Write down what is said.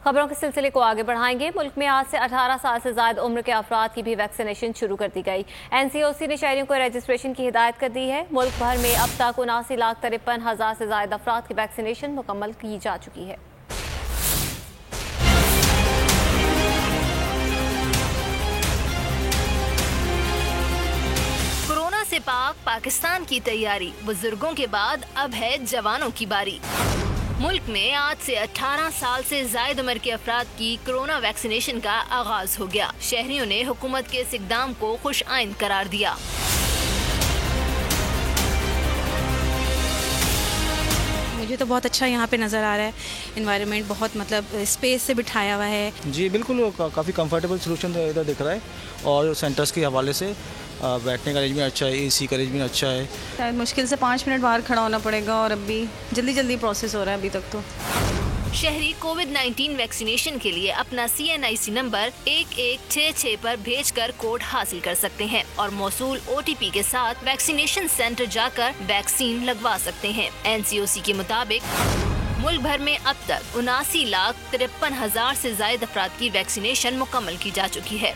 खबरों के सिलसिले को आगे बढ़ाएंगे। मुल्क में आज से 18 साल से ज्यादा उम्र के अफराद की भी वैक्सीनेशन शुरू कर दी गई। NCOC ने शहरियों को रजिस्ट्रेशन की हिदायत कर दी है। मुल्क भर में अब तक 79,53,000 से ज्यादा अफराद की वैक्सीनेशन मुकम्मल की जा चुकी है। कोरोना से पाकिस्तान की तैयारी, बुजुर्गों के बाद अब है जवानों की बारी। मुल्क में आज से 18 साल से ज्यादा उम्र के अफराद की कोरोना वैक्सीनेशन का आगाज हो गया। शहरियों ने हुकूमत के इस इक़दाम को खुश आइंद करार दिया। मुझे तो बहुत अच्छा यहाँ पे नज़र आ रहा है। इन्वायरमेंट बहुत स्पेस से बिठाया हुआ है। जी बिल्कुल, काफ़ी कंफर्टेबल सोल्यूशन इधर दिख रहा है और सेंटर्स के हवाले से बैठने का अरेंजमेंट अच्छा है, AC का अरेंजमेंट अच्छा है। शायद मुश्किल से 5 मिनट बाहर खड़ा होना पड़ेगा और अभी जल्दी प्रोसेस हो रहा है अभी तक तो। शहरी कोविड-19 वैक्सीनेशन के लिए अपना CNIC नंबर 1166 पर भेजकर कोड हासिल कर सकते हैं और मौसूल OTP के साथ वैक्सीनेशन सेंटर जाकर वैक्सीन लगवा सकते हैं। NCOC के मुताबिक मुल्क भर में अब तक 79,53,000 से ज्यादा अफराद की वैक्सीनेशन मुकम्मल की जा चुकी है।